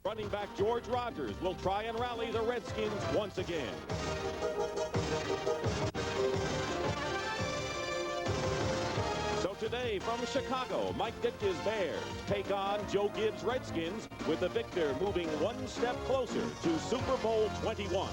Running back George Rogers will try and rally the Redskins once again. So today from Chicago, Mike Ditka's Bears take on Joe Gibbs' Redskins, with the victor moving one step closer to Super Bowl 21.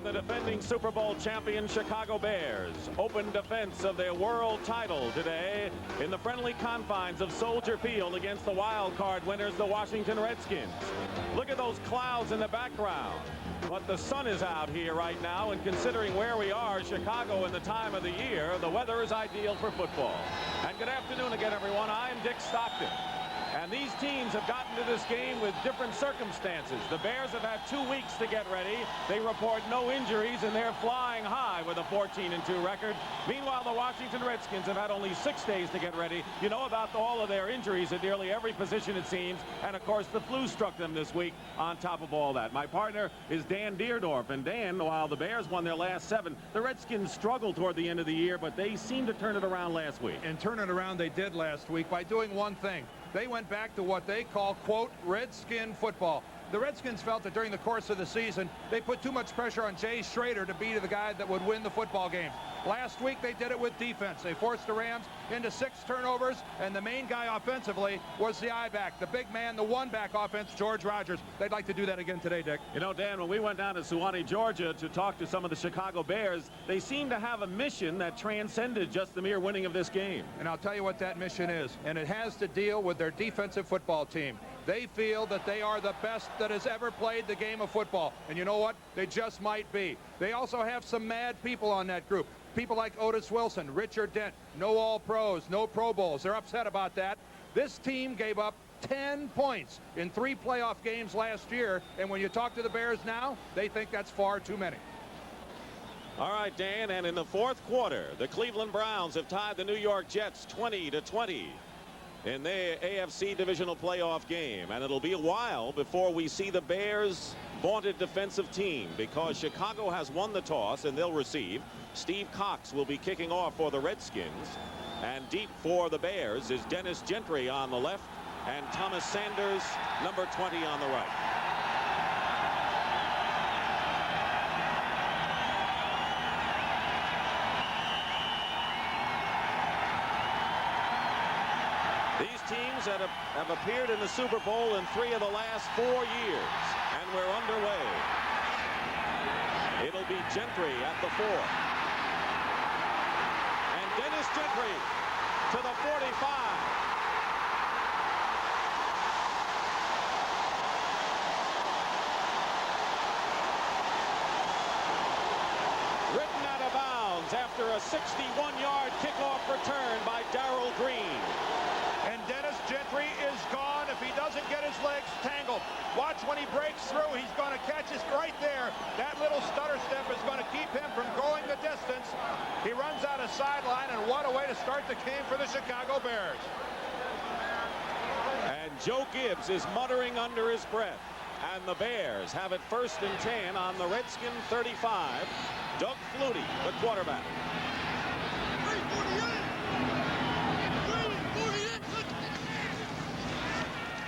The defending Super Bowl champion Chicago Bears open defense of their world title today in the friendly confines of Soldier Field against the wild card winners, the Washington Redskins. Look at those clouds in the background. But the sun is out here right now, and considering where we are, Chicago, in the time of the year, the weather is ideal for football. And good afternoon again, everyone. I am Dick Stockton. And these teams have gotten to this game with different circumstances. The Bears have had 2 weeks to get ready. They report no injuries, and they're flying high with a 14-2 record. Meanwhile, the Washington Redskins have had only 6 days to get ready. You know about all of their injuries at nearly every position, it seems. And, of course, the flu struck them this week on top of all that. My partner is Dan Deerdorf. And, Dan, while the Bears won their last 7, the Redskins struggled toward the end of the year, but they seemed to turn it around last week. And turn it around they did last week by doing one thing. They went back to what they call, quote, Redskin football. The Redskins felt that during the course of the season, they put too much pressure on Jay Schrader to be the guy that would win the football games. Last week, they did it with defense. They forced the Rams into 6 turnovers, and the main guy offensively was the I-back, the big man, the one-back offense, George Rogers. They'd like to do that again today, Dick. You know, Dan, when we went down to Suwanee, Georgia to talk to some of the Chicago Bears, they seemed to have a mission that transcended just the mere winning of this game. And I'll tell you what that mission is, and it has to deal with their defensive football team. They feel that they are the best that has ever played the game of football. And you know what? They just might be. They also have some mad people on that group. People like Otis Wilson, Richard Dent, no All-Pros, no Pro Bowls. They're upset about that. This team gave up 10 points in 3 playoff games last year. And when you talk to the Bears now, they think that's far too many. All right, Dan, and in the 4th quarter, the Cleveland Browns have tied the New York Jets 20-20. In their AFC divisional playoff game. And it'll be a while before we see the Bears' vaunted defensive team, because Chicago has won the toss and they'll receive. Steve Cox will be kicking off for the Redskins. And deep for the Bears is Dennis Gentry on the left and Thomas Sanders, number 20, on the right. Teams that have appeared in the Super Bowl in 3 of the last 4 years, and we're underway. It'll be Gentry at the 4, and Dennis Gentry to the 45. Written out of bounds after a 61-yard kickoff return by Darrell Green. And Dennis Gentry is gone if he doesn't get his legs tangled. Watch when he breaks through. He's going to catch us right there. That little stutter step is going to keep him from going the distance. He runs out of sideline, and what a way to start the game for the Chicago Bears. And Joe Gibbs is muttering under his breath. And the Bears have it 1st and 10 on the Redskin 35. Doug Flutie, the quarterback.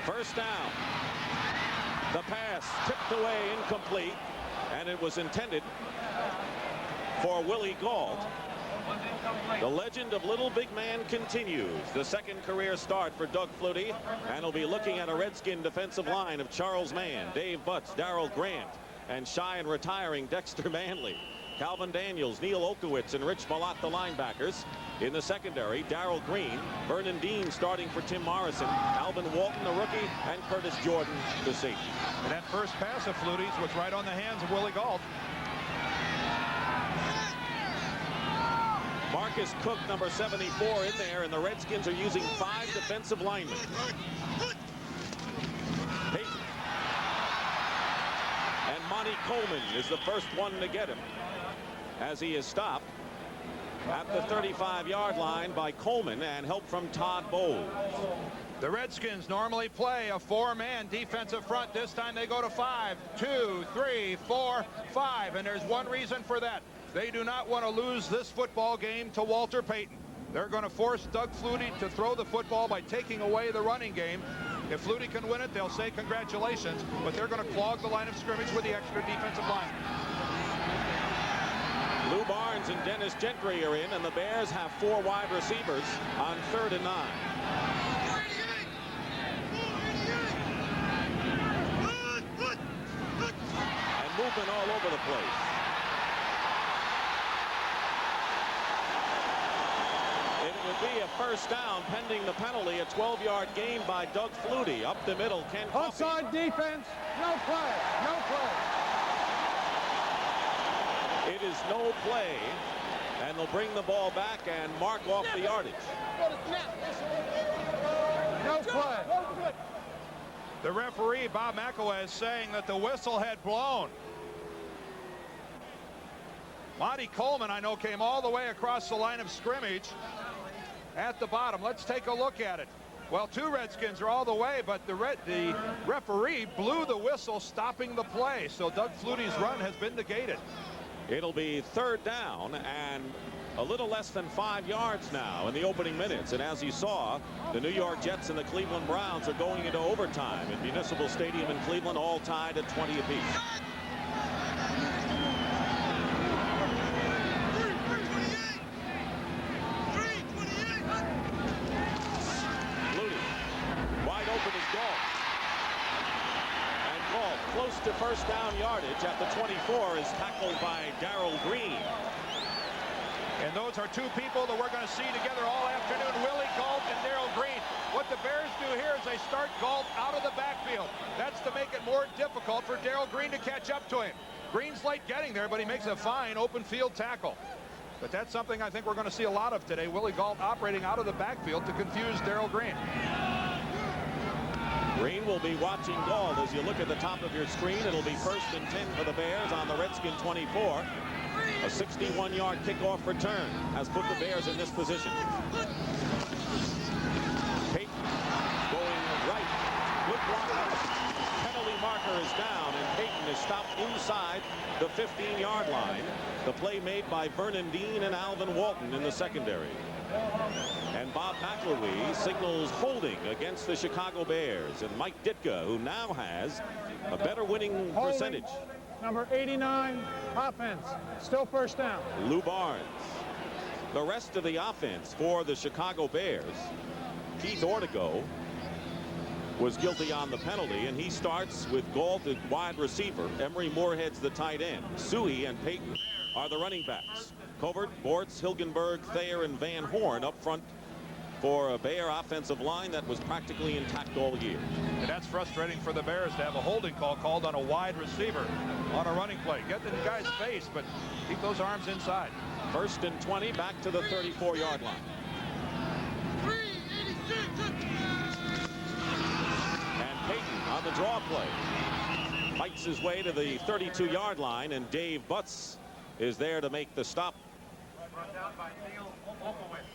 First down. The pass tipped away, incomplete, and it was intended for Willie Gault. The legend of Little Big Man continues. The 2nd career start for Doug Flutie, and he'll be looking at a Redskin defensive line of Charles Mann, Dave Butts, Darrell Grant, and shy and retiring Dexter Manley. Calvin Daniels, Neil Okowitz, and Rich Malott, the linebackers. In the secondary, Darrell Green, Vernon Dean starting for Tim Morrison, Alvin Walton, the rookie, and Curtis Jordan, the safety. And that first pass of Flutie's was right on the hands of Willie Gault. Marcus Cook, number 74, in there, and the Redskins are using 5 defensive linemen. Peyton. And Monty Coleman is the first one to get him, as he is stopped at the 35-yard line by Coleman, and help from Todd Bowles. The Redskins normally play a 4-man defensive front. This time they go to 5, 2, 3, 4, 5. And there's one reason for that. They do not want to lose this football game to Walter Payton. They're going to force Doug Flutie to throw the football by taking away the running game. If Flutie can win it, they'll say congratulations, but they're going to clog the line of scrimmage with the extra defensive line. Lou Barnes and Dennis Gentry are in, and the Bears have 4 wide receivers on 3rd and 9. And movement all over the place. It will be a first down pending the penalty, a 12-yard gain by Doug Flutie. Up the middle, Ken Coffey. Outside defense, no play, no play. It is no play, and they'll bring the ball back and mark off the yardage. No play. The referee, Bob McElway, is saying that the whistle had blown. Monty Coleman, I know, came all the way across the line of scrimmage at the bottom. Let's take a look at it. Well, 2 Redskins are all the way, but the referee blew the whistle, stopping the play. So Doug Flutie's run has been negated. It'll be 3rd down and a little less than 5 yards now in the opening minutes. And as you saw, the New York Jets and the Cleveland Browns are going into overtime at Municipal Stadium in Cleveland, all tied at 20 apiece. Close to first down yardage at the 24 is tackled by Darrell Green. And those are 2 people that we're going to see together all afternoon, Willie Gault and Darrell Green. What the Bears do here is they start Gault out of the backfield. That's to make it more difficult for Darrell Green to catch up to him. Green's late getting there, but he makes a fine open field tackle. But that's something I think we're going to see a lot of today. Willie Gault operating out of the backfield to confuse Darrell Green. Green will be watching Gault. As you look at the top of your screen, it'll be 1st and 10 for the Bears on the Redskin 24. A 61-yard kickoff return has put the Bears in this position. Payton going right. Good block. Penalty marker is down, and Payton is stopped inside the 15-yard line. The play made by Vernon Dean and Alvin Walton in the secondary. And Bob McElwee signals holding against the Chicago Bears. And Mike Ditka, who now has a better winning percentage. Number 89, offense, still first down. Lou Barnes. The rest of the offense for the Chicago Bears. Keith Ortego was guilty on the penalty, and he starts with Gault at wide receiver. Emery Moorhead's the tight end. Suhey and Payton are the running backs. Covert, Bortz, Hilgenberg, Thayer, and Van Horn up front for a Bear offensive line that was practically intact all year. And that's frustrating for the Bears to have a holding call called on a wide receiver on a running play. Get in the guy's face, but keep those arms inside. 1st and 20, back to the 34-yard line. And Payton on the draw play fights his way to the 32-yard line, and Dave Butts is there to make the stop.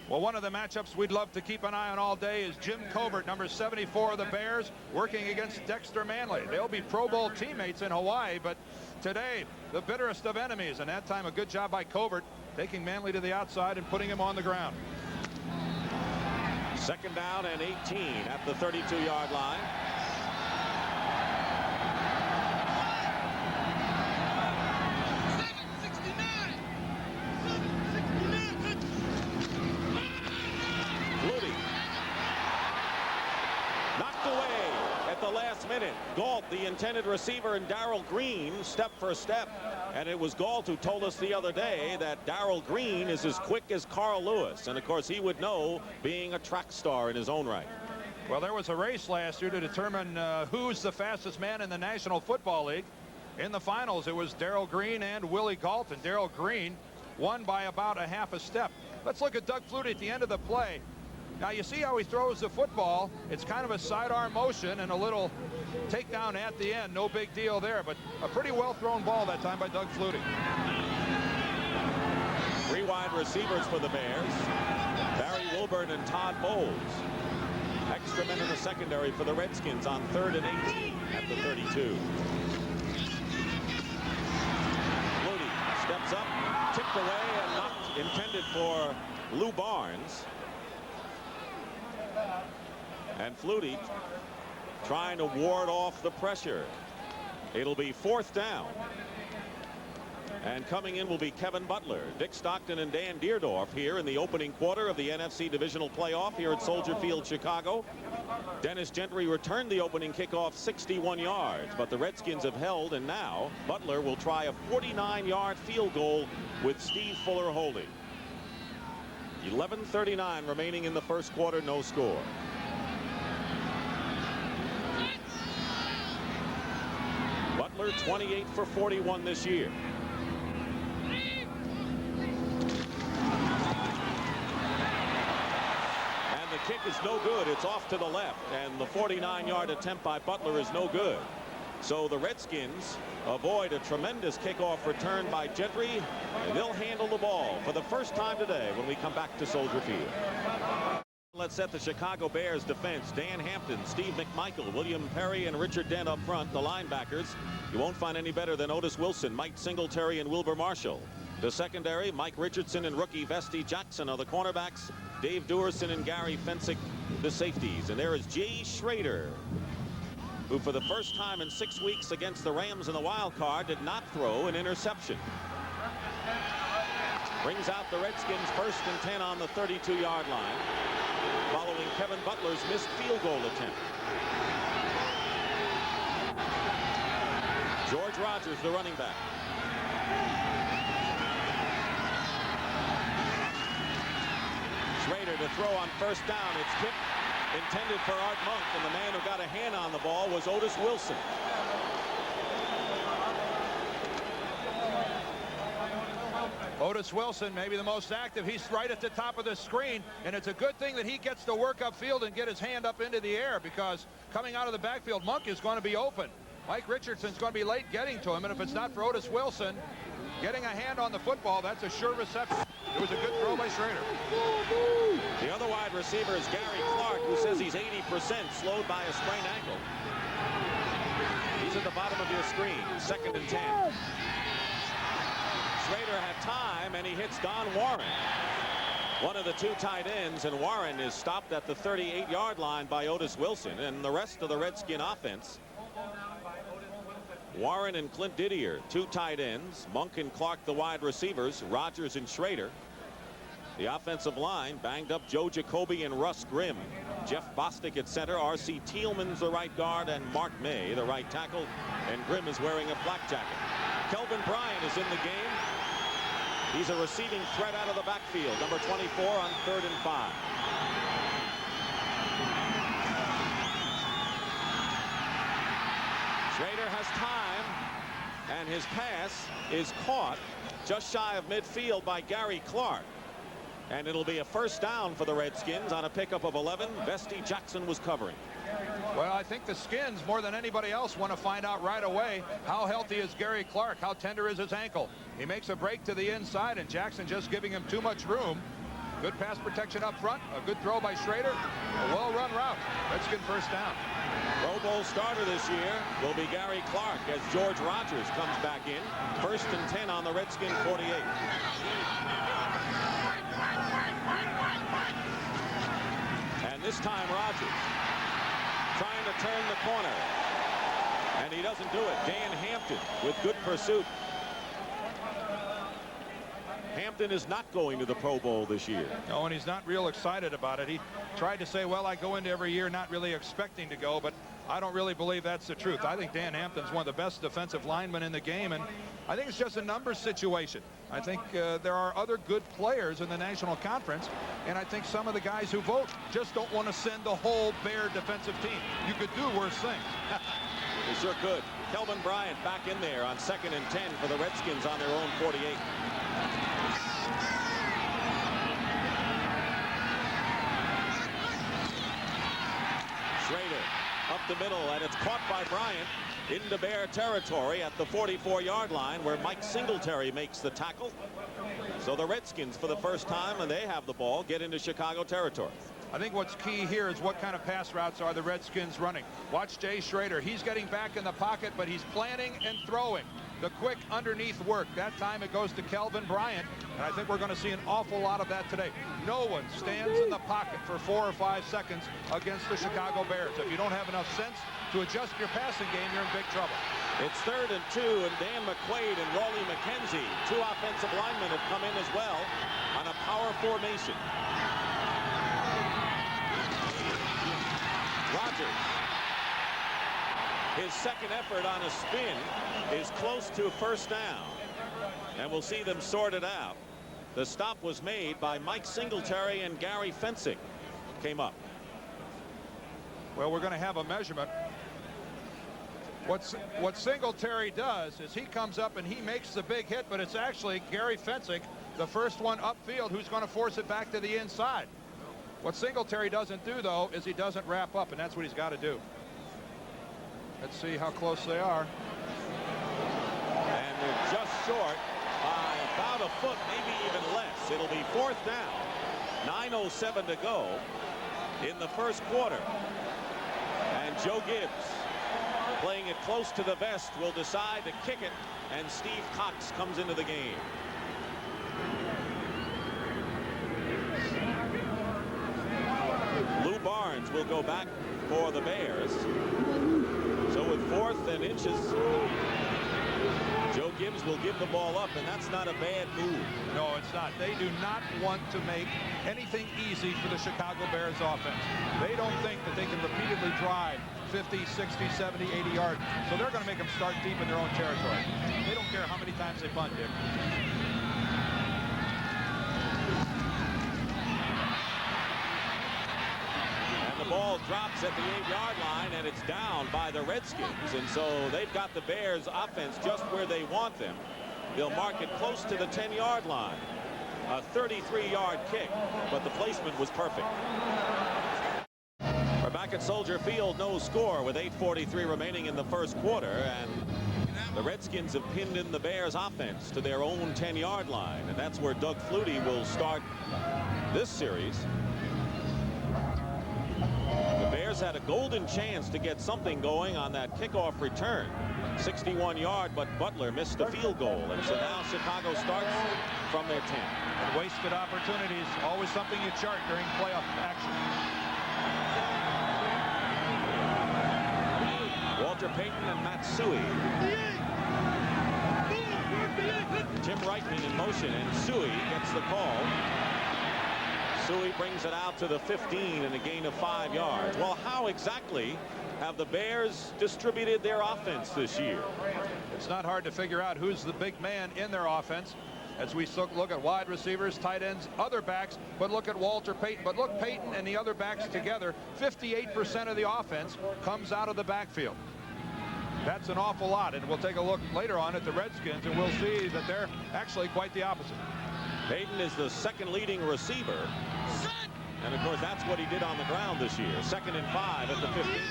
Well, one of the matchups we'd love to keep an eye on all day is Jim Covert, number 74 of the Bears, working against Dexter Manley. They'll be Pro Bowl teammates in Hawaii, but today the bitterest of enemies, and that time a good job by Covert taking Manley to the outside and putting him on the ground. 2nd down and 18 at the 32-yard line. Minute. Gault, the intended receiver, and Darrell Green step for step. And it was Gault who told us the other day that Darrell Green is as quick as Carl Lewis. And of course he would know, being a track star in his own right. Well, there was a race last year to determine who's the fastest man in the National Football League. In the finals, it was Darrell Green and Willie Gault, and Darrell Green won by about a half a step. Let's look at Doug Flutie at the end of the play. Now you see how he throws the football. It's kind of a sidearm motion and a little takedown at the end. No big deal there, but a pretty well thrown ball that time by Doug Flutie. 3 wide receivers for the Bears. Barry Wilburn and Todd Bowles. extra men in the secondary for the Redskins on 3rd and 8 at the 32. Flutie steps up, tipped away and knocked, intended for Lou Barnes. And Flutie trying to ward off the pressure. It'll be 4th down. And coming in will be Kevin Butler, Dick Stockton and Dan Deerdorf here in the opening quarter of the NFC Divisional Playoff here at Soldier Field, Chicago. Dennis Gentry returned the opening kickoff 61 yards, but the Redskins have held, and now Butler will try a 49-yard field goal with Steve Fuller holding. 11:39 remaining in the first quarter, no score. Butler 28 for 41 this year. The kick is no good. It's off to the left, and the 49-yard attempt by Butler is no good. So the Redskins avoid a tremendous kickoff return by Gentry, and they'll handle the ball for the first time today when we come back to Soldier Field. Let's set the Chicago Bears defense. Dan Hampton, Steve McMichael, William Perry, and Richard Dent up front. The linebackers, you won't find any better than Otis Wilson, Mike Singletary, and Wilbur Marshall. The secondary, Mike Richardson and rookie Vesti Jackson are the cornerbacks. Dave Duerson and Gary Fensick, the safeties. And there is Jay Schrader, who for the first time in 6 weeks against the Rams in the wild card did not throw an interception. Brings out the Redskins 1st and 10 on the 32-yard line, following Kevin Butler's missed field goal attempt. George Rogers, the running back. Schrader to throw on 1st down. It's tipped, intended for Art Monk, and the man who got a hand on the ball was Otis Wilson. Otis Wilson, maybe the most active. He's right at the top of the screen, and it's a good thing that he gets to work upfield and get his hand up into the air, because coming out of the backfield, Monk is going to be open. Mike Richardson's going to be late getting to him, and if it's not for Otis Wilson getting a hand on the football, that's a sure reception. It was a good throw by Schrader. The other wide receiver is Gary Clark, who says he's 80% slowed by a sprained ankle. He's at the bottom of your screen. 2nd and 10. Schrader had time, and he hits Don Warren, one of the 2 tight ends, and Warren is stopped at the 38-yard line by Otis Wilson. And the rest of the Redskin offense, Warren and Clint Didier, 2 tight ends, Monk and Clark the wide receivers, Rogers and Schrader. The offensive line banged up Joe Jacoby and Russ Grimm. Jeff Bostic at center, R.C. Thielman's the right guard, and Mark May the right tackle, and Grimm is wearing a flak jacket. Kelvin Bryant is in the game. He's a receiving threat out of the backfield, number 24 on 3rd and 5. Schrader has time, and his pass is caught just shy of midfield by Gary Clark. And it'll be a 1st down for the Redskins on a pickup of 11. Vesti Jackson was covering. Well, I think the Skins, more than anybody else, want to find out right away how healthy is Gary Clark, how tender is his ankle. He makes a break to the inside, and Jackson just giving him too much room. Good pass protection up front, a good throw by Schrader, a well-run route. Redskin 1st down. Pro Bowl starter this year will be Gary Clark as George Rogers comes back in. 1st and 10 on the Redskin 48. And this time Rogers trying to turn the corner, and he doesn't do it. Dan Hampton with good pursuit. Hampton is not going to the Pro Bowl this year. No, and he's not real excited about it. He tried to say, well, I go into every year not really expecting to go, but I don't really believe that's the truth. I think Dan Hampton's one of the best defensive linemen in the game, and I think it's just a numbers situation. I think there are other good players in the National Conference, and I think some of the guys who vote just don't want to send the whole Bear defensive team. You could do worse things. They sure could. Kelvin Bryant back in there on 2nd and 10 for the Redskins on their own 48. Schrader up the middle, and it's caught by Bryant into Bear territory at the 44-yard line, where Mike Singletary makes the tackle. So the Redskins, for the first time, and they have the ball, get into Chicago territory. I think what's key here is what kind of pass routes are the Redskins running. Watch Jay Schrader. He's getting back in the pocket, but he's planting and throwing. The quick underneath work. That time it goes to Kelvin Bryant, and I think we're going to see an awful lot of that today. No one stands in the pocket for 4 or 5 seconds against the Chicago Bears. If you don't have enough sense to adjust your passing game, you're in big trouble. It's 3rd and 2, and Dan McQuaid and Raleigh McKenzie, 2 offensive linemen, have come in as well on a power formation. Rodgers, his second effort on a spin, is close to first down, and we'll see them sort it out. The stop was made by Mike Singletary, and Gary Fencing came up. Well, we're going to have a measurement. What Singletary does is he comes up and he makes the big hit, but it's actually Gary Fencing, the first one upfield, who's going to force it back to the inside. What Singletary doesn't do, though, is he doesn't wrap up, and that's what he's got to do. Let's see how close they are. And they're just short by about a foot, maybe even less. It'll be 4th down. 9:07 to go in the first quarter. And Joe Gibbs, playing it close to the vest, will decide to kick it, and Steve Cox comes into the game. Lou Barnes will go back for the Bears. So with 4th and inches, Joe Gibbs will give the ball up, and that's not a bad move. No, it's not. They do not want to make anything easy for the Chicago Bears offense. They don't think that they can repeatedly drive 50, 60, 70, 80 yards. So they're going to make them start deep in their own territory. They don't care how many times they punt, Dick. The ball drops at the 8-yard line, and it's down by the Redskins, and so they've got the Bears offense just where they want them. They'll mark it close to the 10-yard line. A 33-yard kick, but the placement was perfect. We're back at Soldier Field, no score with 8:43 remaining in the first quarter, and the Redskins have pinned in the Bears offense to their own 10-yard line, and that's where Doug Flutie will start this series. The Bears had a golden chance to get something going on that kickoff return. 61-yard, but Butler missed the field goal, and so now Chicago starts from their 10. And wasted opportunities, always something you chart during playoff action. Walter Payton and Matsui. Tim Reitman in motion, and Sui gets the call. Sui brings it out to the 15 and a gain of 5 yards. Well, how exactly have the Bears distributed their offense this year? It's not hard to figure out who's the big man in their offense as we look at wide receivers, tight ends, other backs, but look at Walter Payton. But look, Payton and the other backs together, 58% of the offense comes out of the backfield. That's an awful lot, and we'll take a look later on at the Redskins, and we'll see that they're actually quite the opposite. Payton is the second leading receiver. And of course, that's what he did on the ground this year. 2nd and 5 at the 15.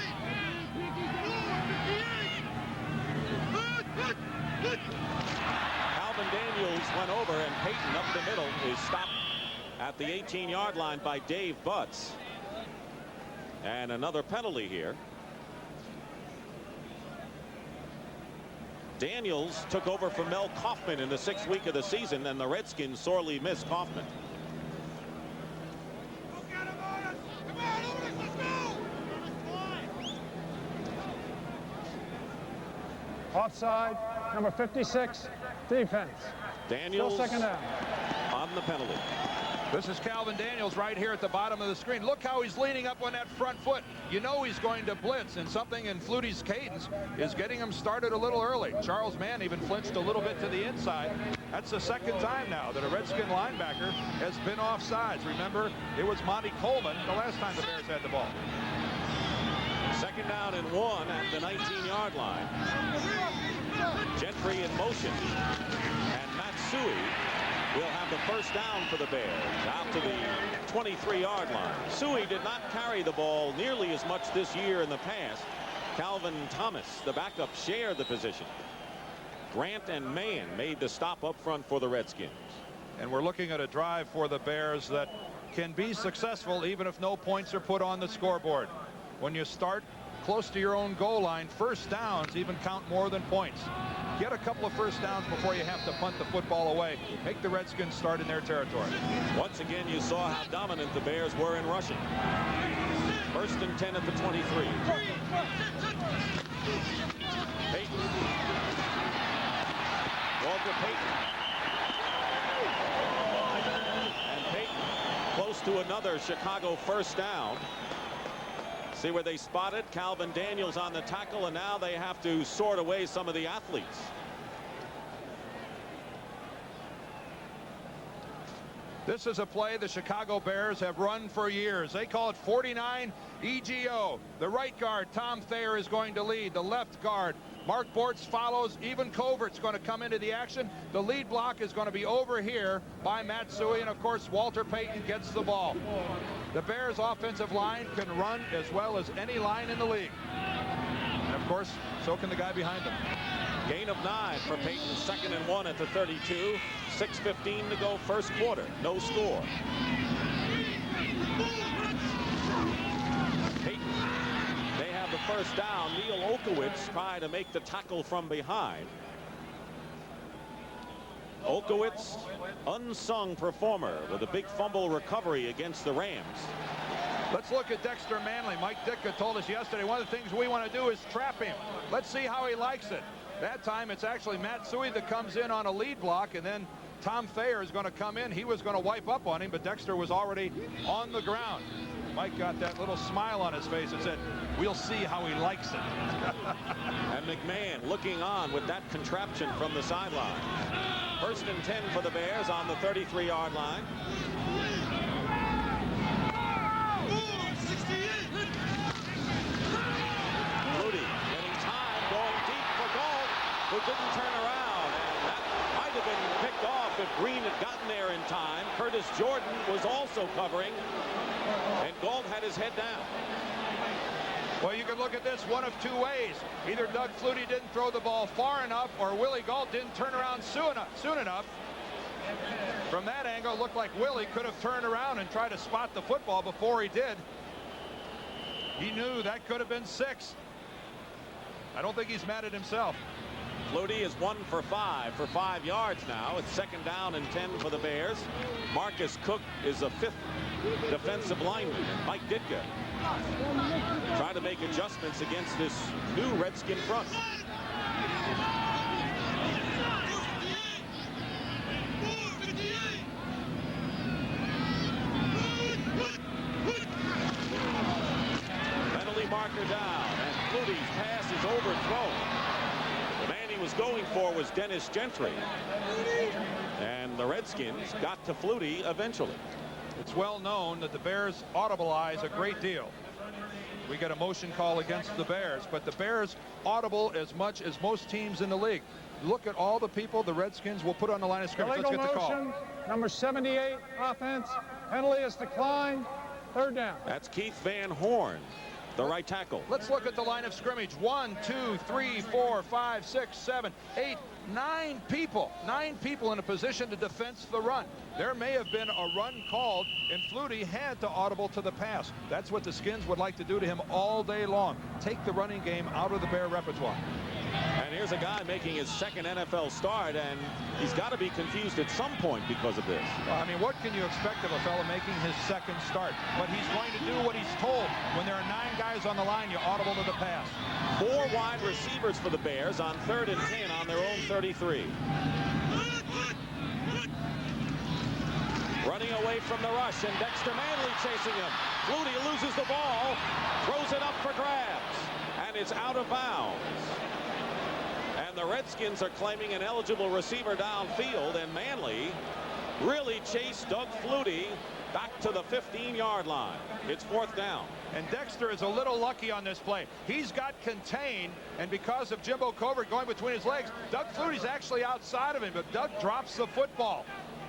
Calvin Daniels went over, and Payton up the middle is stopped at the 18-yard line by Dave Butts. And another penalty here. Daniels took over for Mel Kaufman in the 6th week of the season, and the Redskins sorely miss Kaufman. Offside, number 56, defense. Daniels Still 2nd down. on the penalty. This is Calvin Daniels right here at the bottom of the screen. Look how he's leaning up on that front foot. You know he's going to blitz, and something in Flutie's cadence is getting him started a little early. Charles Mann even flinched a little bit to the inside. That's the 2nd time now that a Redskin linebacker has been offsides. Remember, it was Monty Coleman the last time the Bears had the ball. 2nd down and 1 at the 19-yard line. Gentry in motion, and Matsui will have the first down for the Bears out to the 23-yard line. Sui did not carry the ball nearly as much this year in the past. Calvin Thomas, the backup, shared the position. Grant and Mann made the stop up front for the Redskins. And we're looking at a drive for the Bears that can be successful even if no points are put on the scoreboard. When you start close to your own goal line, first downs even count more than points. Get a couple of first downs before you have to punt the football away. Make the Redskins start in their territory. Once again, you saw how dominant the Bears were in rushing. 1st and 10 at the 23. Payton. Walter Payton. And Payton close to another Chicago first down. See where they spotted Calvin Daniels on the tackle, and now they have to sort away some of the athletes. This is a play the Chicago Bears have run for years. They call it 49 EGO. The right guard, Tom Thayer, is going to lead. The left guard, Mark Bortz, follows. Even Covert's going to come into the action. The lead block is going to be over here by Matsui, and of course Walter Payton gets the ball. The Bears offensive line can run as well as any line in the league. And of course, so can the guy behind them. Gain of 9 for Payton. 2nd and 1 at the 32. 6:15 to go first quarter. No score. Payton. They have the first down. Neil Olkowitz trying to make the tackle from behind. Olkowitz, unsung performer with a big fumble recovery against the Rams. Let's look at Dexter Manley. Mike Ditka told us yesterday one of the things we want to do is trap him. Let's see how he likes it. That time it's actually Matsui that comes in on a lead block, and then Tom Thayer is going to come in. He was going to wipe up on him, but Dexter was already on the ground. Mike got that little smile on his face and said, we'll see how he likes it. And McMahon looking on with that contraption from the sideline. 1st and 10 for the Bears on the 33-yard line. Flutie getting time, going deep for Gold, who didn't turn around. And that might have been picked off if Green had gotten there in time. Curtis Jordan was also covering, and Gold had his head down. Well, you can look at this one of two ways. Either Doug Flutie didn't throw the ball far enough, or Willie Gault didn't turn around soon enough. From that angle, it looked like Willie could have turned around and tried to spot the football before he did. He knew that could have been 6. I don't think he's mad at himself. Flutie is 1 for 5 for 5 yards now. It's 2nd down and 10 for the Bears. Marcus Cook is a 5th defensive lineman, and Mike Ditka trying to make adjustments against this new Redskin front. Penalty marker down, and Flutie's pass is overthrown. The man he was going for was Dennis Gentry, and the Redskins got to Flutie eventually. It's well known that the Bears audibilize a great deal. We get a motion call against the Bears, but the Bears audible as much as most teams in the league. Look at all the people the Redskins will put on the line of scrimmage. Let's get the call. Motion, number 78, offense. Penalty is declined. 3rd down. That's Keith Van Horn, the right tackle. Let's look at the line of scrimmage. 1, 2, 3, 4, 5, 6, 7, 8, 9 people. 9 people in a position to defense the run. There may have been a run called, and Flutie had to audible to the pass. That's what the Skins would like to do to him all day long. Take the running game out of the Bear repertoire. And here's a guy making his 2nd NFL start, and he's got to be confused at some point because of this. Well, I mean, what can you expect of a fella making his 2nd start? But he's going to do what he's told. When there are 9 guys on the line, you audible to the pass. 4 wide receivers for the Bears on 3rd and 10 on their own 33. Running away from the rush, and Dexter Manley chasing him. Flutie loses the ball, throws it up for grabs, and it's out of bounds. And the Redskins are claiming an eligible receiver downfield, and Manley really chased Doug Flutie back to the 15-yard line. It's 4th down. And Dexter is a little lucky on this play. He's got contained, and because of Jimbo Covert going between his legs, Doug Flutie's actually outside of him, but Doug drops the football.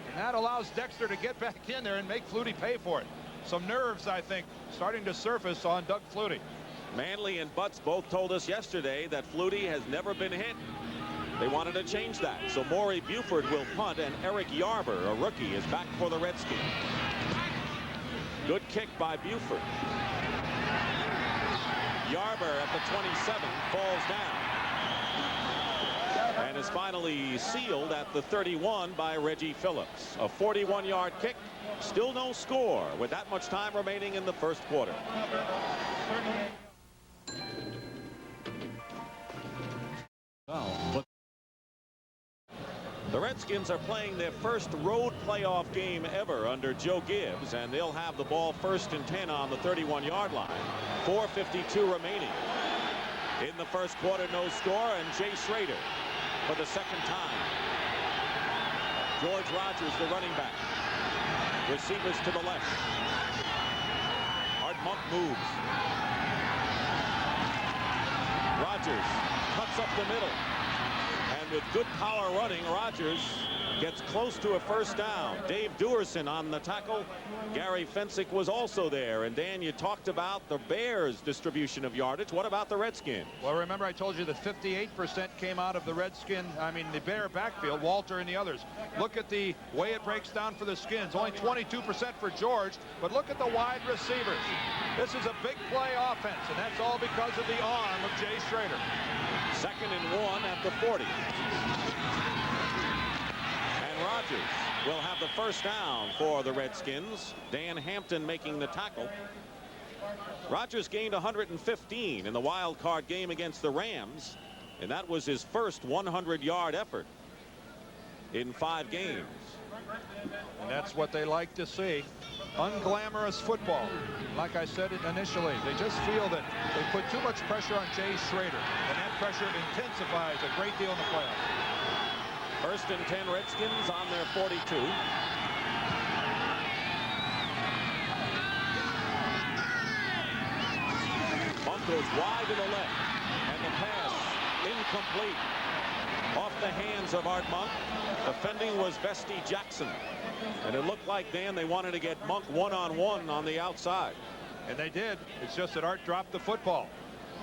And that allows Dexter to get back in there and make Flutie pay for it. Some nerves, I think, starting to surface on Doug Flutie. Manley and Butts both told us yesterday that Flutie has never been hit. They wanted to change that. So Maury Buford will punt, and Eric Yarber, a rookie, is back for the Redskins. Good kick by Buford. Yarber at the 27 falls down and is finally sealed at the 31 by Reggie Phillips. A 41-yard kick. Still no score with that much time remaining in the first quarter. The Redskins are playing their first road playoff game ever under Joe Gibbs, and they'll have the ball 1st and 10 on the 31-yard line. 4:52 remaining. In the first quarter, no score, and Jay Schrader for the second time. George Rogers, the running back. Receivers to the left. Art Monk moves. Rogers cuts up the middle. And with good power running, Rogers gets close to a first down. Dave Duerson on the tackle. Gary Fensick was also there. And Dan, you talked about the Bears' distribution of yardage. What about the Redskins? Well, remember I told you that 58% came out of the the Bear backfield, Walter and the others. Look at the way it breaks down for the Skins. Only 22% for George, but look at the wide receivers. This is a big play offense, and that's all because of the arm of Jay Schrader. 2nd and 1 at the 40. And Rogers will have the first down for the Redskins. Dan Hampton making the tackle. Rogers gained 115 in the wild card game against the Rams, and that was his first 100-yard effort in 5 games. And that's what they like to see. Unglamorous football. Like I said initially, they just feel that they put too much pressure on Jay Schrader, and that pressure intensifies a great deal in the playoffs. 1st and 10 Redskins on their 42. Monk goes wide to the left, and the pass incomplete. Off the hands of Art Monk. Defending was Vesty Jackson. And it looked like, Dan, they wanted to get Monk one-on-one on the outside. And they did. It's just that Art dropped the football.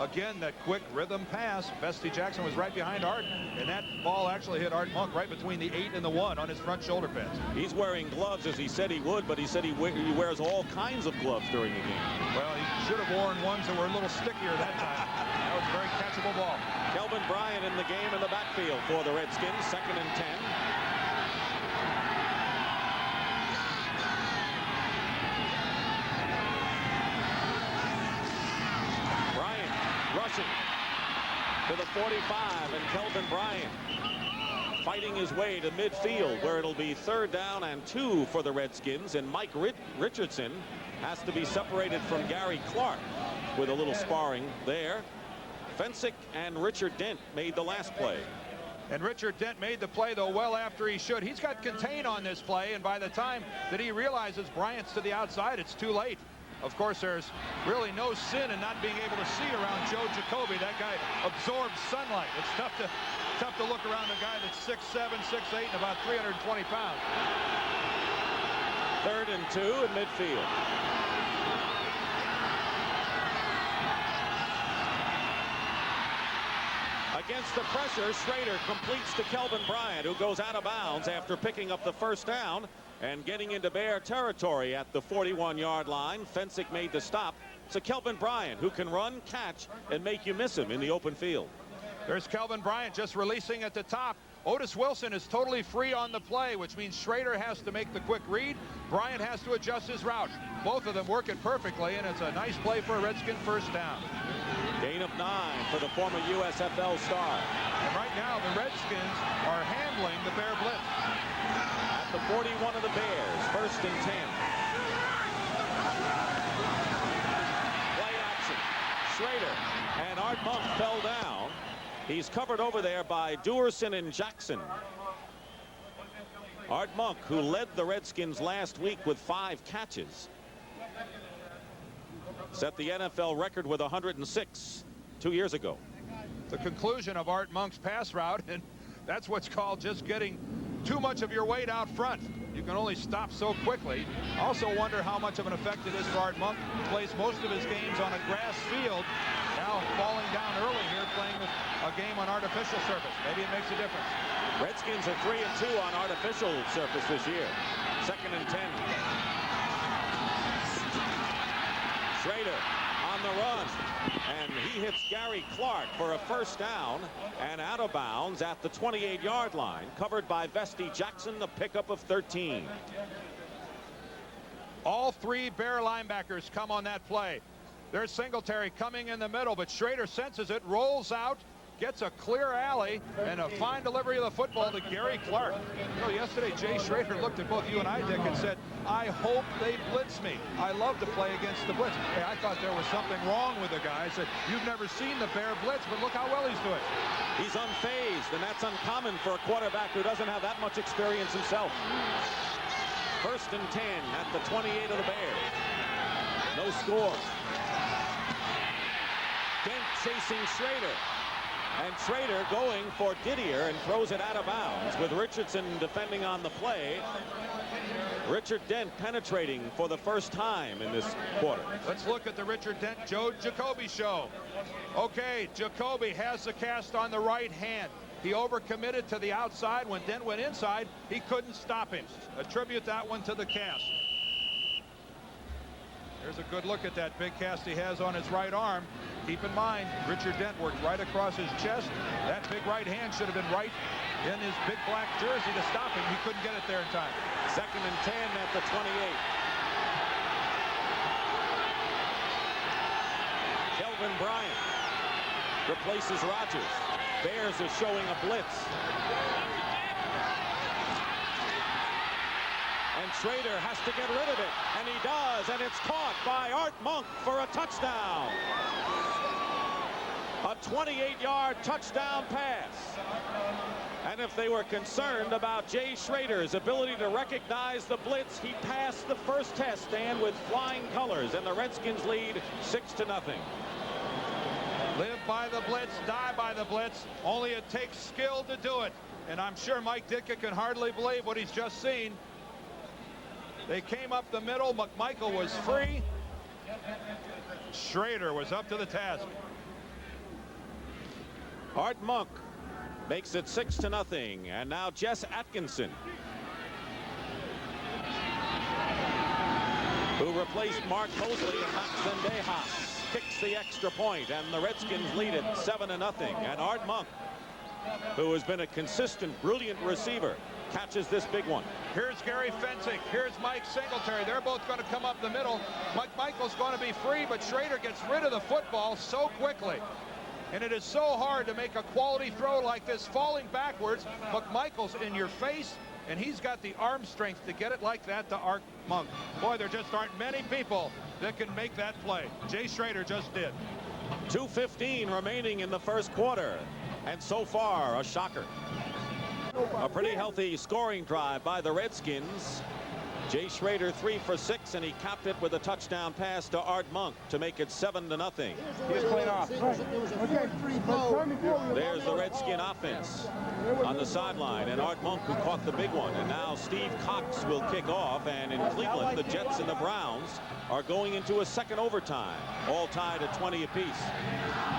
Again, that quick rhythm pass. Vesty Jackson was right behind Art, and that ball actually hit Art Monk right between the 8 and the 1 on his front shoulder pads. He's wearing gloves as he said he would, but he said he wears all kinds of gloves during the game. Well, he should have worn ones that were a little stickier that time. That was a very catchable ball. Kelvin Bryant in the game in the backfield for the Redskins. 2nd and 10. Rushing to the 45, and Kelvin Bryant fighting his way to midfield, where it'll be 3rd down and 2 for the Redskins, and Mike Richardson has to be separated from Gary Clark with a little sparring there. Fensick and Richard Dent made the last play. And Richard Dent made the play, though, well after he should. He's got contain on this play, and by the time that he realizes Bryant's to the outside, it's too late. Of course, there's really no sin in not being able to see around Joe Jacoby. That guy absorbs sunlight. It's tough to look around a guy that's 6'7", 6'8", and about 320 pounds. 3rd and 2 in midfield. Against the pressure, Schrader completes to Kelvin Bryant, who goes out of bounds after picking up the first down and getting into Bear territory at the 41-yard line. Fensick made the stop. So Kelvin Bryant, who can run, catch, and make you miss him in the open field. There's Kelvin Bryant just releasing at the top. Otis Wilson is totally free on the play, which means Schrader has to make the quick read. Bryant has to adjust his route. Both of them working perfectly, and it's a nice play for a Redskin first down. Gain of 9 for the former USFL star. And right now, the Redskins are handling the Bear blitz. At the 41 of the Bears, 1st and 10. Play action. Schrader and Art Monk fell down. He's covered over there by Duerson and Jackson. Art Monk, who led the Redskins last week with 5 catches, set the NFL record with 106 2 years ago. The conclusion of Art Monk's pass route, and that's what's called just getting too much of your weight out front. You can only stop so quickly. Also wonder how much of an effect it is for Art Monk, who plays most of his games on a grass field, now falling down early here, playing a game on artificial surface. Maybe it makes a difference. Redskins are 3 and 2 on artificial surface this year. 2nd and 10. Schrader on the run, and he hits Gary Clark for a first down and out of bounds at the 28-yard line, covered by Vesti Jackson, a pickup of 13. All three Bear linebackers come on that play. There's Singletary coming in the middle, but Schrader senses it, rolls out, gets a clear alley, and a fine delivery of the football to Gary Clark. You know, yesterday Jay Schrader looked at both you and I, Dick, and said, I hope they blitz me. I love to play against the blitz. Hey, I thought there was something wrong with the guy. I said, you've never seen the Bear blitz, but look how well he's doing. He's unfazed, and that's uncommon for a quarterback who doesn't have that much experience himself. 1st and 10 at the 28 of the Bears. No score. Dent chasing Schrader. And Schrader going for Didier and throws it out of bounds with Richardson defending on the play. Richard Dent penetrating for the first time in this quarter. Let's look at the Richard Dent Joe Jacoby show. Okay, Jacoby has the cast on the right hand. He overcommitted to the outside. When Dent went inside, he couldn't stop him. Attribute that one to the cast. There's a good look at that big cast he has on his right arm. Keep in mind, Richard Dent worked right across his chest. That big right hand should have been right in his big black jersey to stop him. He couldn't get it there in time. 2nd and 10 at the 28. Kelvin Bryant replaces Rodgers. Bears are showing a blitz. And Schrader has to get rid of it, and he does, and it's caught by Art Monk for a touchdown. A 28-yard touchdown pass. And if they were concerned about Jay Schrader's ability to recognize the blitz, he passed the first test, and with flying colors, and the Redskins lead 6-0. Live by the blitz, die by the blitz. Only it takes skill to do it. And I'm sure Mike Ditka can hardly believe what he's just seen. They came up the middle. McMichael was free. Schrader was up to the task. Art Monk makes it 6-0. And now Jess Atkinson, who replaced Mark Mosley and Max Zendejas, kicks the extra point, and the Redskins lead it 7-0. And Art Monk, who has been a consistent, brilliant receiver, catches this big one. Here's Gary Fensick. Here's Mike Singletary. They're both going to come up the middle. McMichael's going to be free, but Schrader gets rid of the football so quickly. And it is so hard to make a quality throw like this, falling backwards. McMichael's in your face, and he's got the arm strength to get it like that to Art Monk. Boy, there just aren't many people that can make that play. Jay Schrader just did. 2:15 remaining in the first quarter. And so far, a shocker. A pretty healthy scoring drive by the Redskins. Jay Schrader 3 for 6, and he capped it with a touchdown pass to Art Monk to make it 7-0. He's playing off. There's the Redskin offense on the sideline, and Art Monk, who caught the big one. And now Steve Cox will kick off, and in Cleveland, the Jets and the Browns are going into a second overtime, all tied at 20 apiece.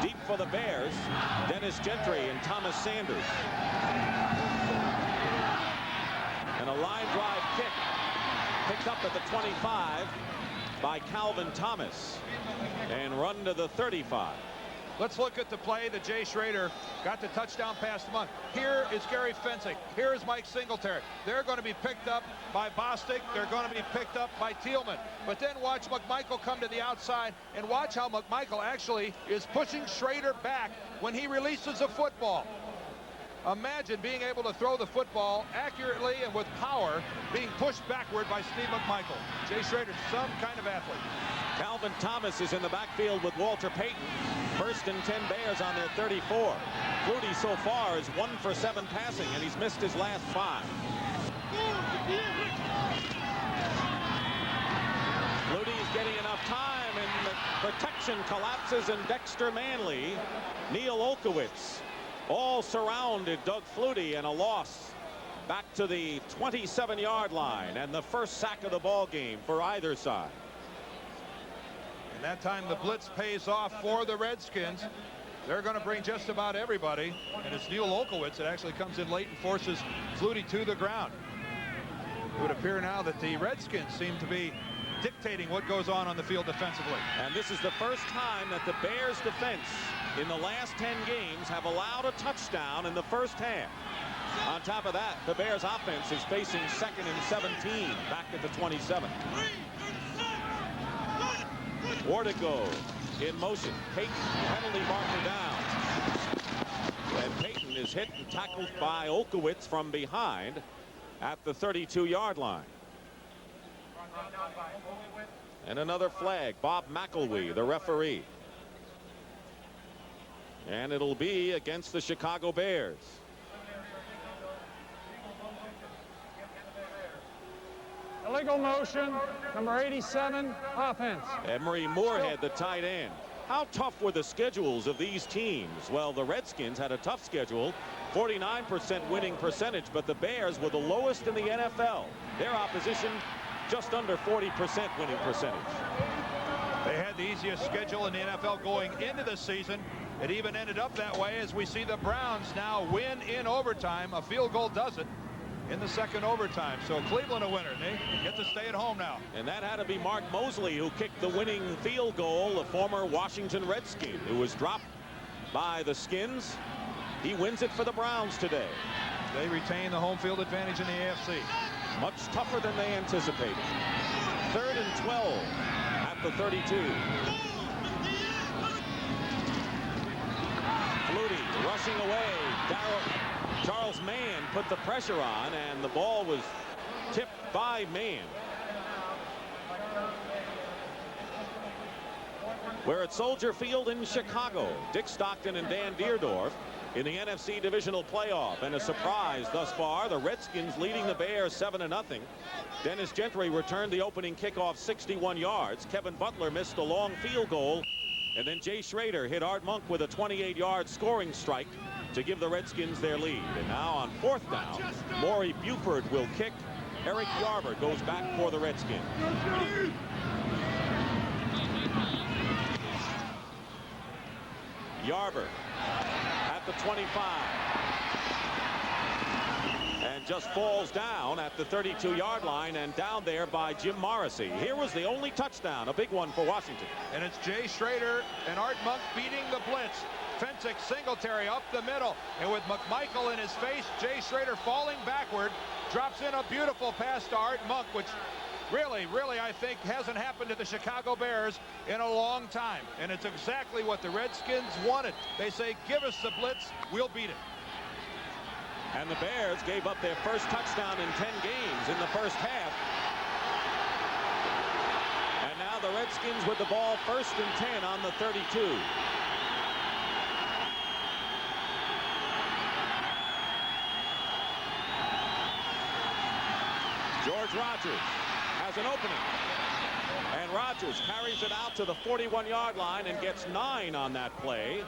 Deep for the Bears, Dennis Gentry and Thomas Sanders. And a line drive kick picked up at the 25 by Calvin Thomas and run to the 35. Let's look at the play that Jay Schrader got the touchdown pass to Monk. Here is Gary Fensick. Here is Mike Singletary. They're going to be picked up by Bostic. They're going to be picked up by Thielman. But then watch McMichael come to the outside, and watch how McMichael actually is pushing Schrader back when he releases the football. Imagine being able to throw the football accurately and with power, being pushed backward by Steve McMichael. Jay Schrader, some kind of athlete. Calvin Thomas is in the backfield with Walter Payton. 1st and 10 Bears on their 34. Flutie so far is 1 for 7 passing, and he's missed his last 5. Flutie's getting enough time, and the protection collapses, and Dexter Manley, Neil Olkowitz, all surrounded Doug Flutie, and a loss back to the 27-yard line, and the first sack of the ball game for either side. And that time the blitz pays off for the Redskins. They're going to bring just about everybody, and it's Neil Olkowitz that actually comes in late and forces Flutie to the ground. It would appear now that the Redskins seem to be dictating what goes on the field defensively. And this is the first time that the Bears defense in the last 10 games have allowed a touchdown in the first half. On top of that, the Bears offense is facing 2nd and 17 back at the 27. Ortego in motion. Payton, penalty marker down. And Payton is hit and tackled by Olkowitz from behind at the 32-yard line. And another flag. Bob McElwee, the referee. And it'll be against the Chicago Bears. Illegal motion, number 87, offense. Emery Moorhead, the tight end. How tough were the schedules of these teams? Well, the Redskins had a tough schedule, 49% winning percentage, but the Bears were the lowest in the NFL. Their opposition just under 40% winning percentage. They had the easiest schedule in the NFL going into the season. It even ended up that way as we see the Browns now win in overtime. A field goal does it in the second overtime. So Cleveland a winner. They get to stay at home now. And that had to be Mark Mosley who kicked the winning field goal, the former Washington Redskin, who was dropped by the Skins. He wins it for the Browns today. They retain the home field advantage in the AFC. Much tougher than they anticipated. 3rd and 12 at the 32. Flutie rushing away. Charles Mann put the pressure on, and the ball was tipped by Mann. We're at Soldier Field in Chicago. Dick Stockton and Dan Deerdorf in the NFC divisional playoff, and a surprise thus far, the Redskins leading the Bears 7-0. Dennis Gentry returned the opening kickoff 61 yards. Kevin Butler missed a long field goal, and then Jay Schrader hit Art Monk with a 28-yard scoring strike to give the Redskins their lead. And now on 4th down, Maury Buford will kick. Eric Yarber goes back for the Redskins. Yarber at the 25. And just falls down at the 32-yard line, and down there by Jim Morrissey. Here was the only touchdown, a big one for Washington. And it's Jay Schrader and Art Monk beating the blitz. Fensick Singletary up the middle, and with McMichael in his face, Jay Schrader falling backward, drops in a beautiful pass to Art Monk, which really, I think hasn't happened to the Chicago Bears in a long time. And it's exactly what the Redskins wanted. They say, give us the blitz, we'll beat it. And the Bears gave up their first touchdown in 10 games in the first half. And now the Redskins with the ball 1st and 10 on the 32. George Rogers has an opening. And Rogers carries it out to the 41-yard line and gets 9 on that play.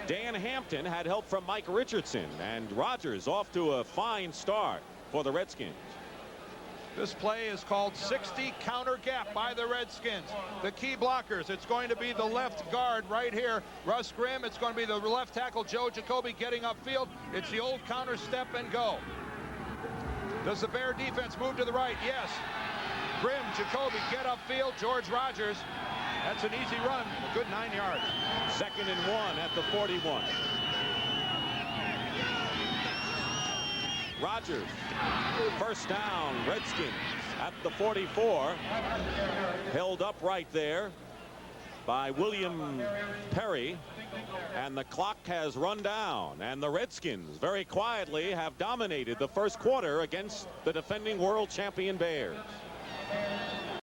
Dan Hampton had help from Mike Richardson, and Rogers off to a fine start for the Redskins. This play is called 60 counter gap by the Redskins. The key blockers, it's going to be the left guard right here, Russ Grimm. It's going to be the left tackle, Joe Jacoby, getting upfield. It's the old counter step and go. Does the Bear defense move to the right? Yes. Grimm, Jacoby get upfield. George Rogers. That's an easy run. A good 9 yards. 2nd and 1 at the 41. Rogers. 1st down, Redskins at the 44. Held up right there by William Perry. And the clock has run down, and the Redskins very quietly have dominated the first quarter against the defending world champion Bears.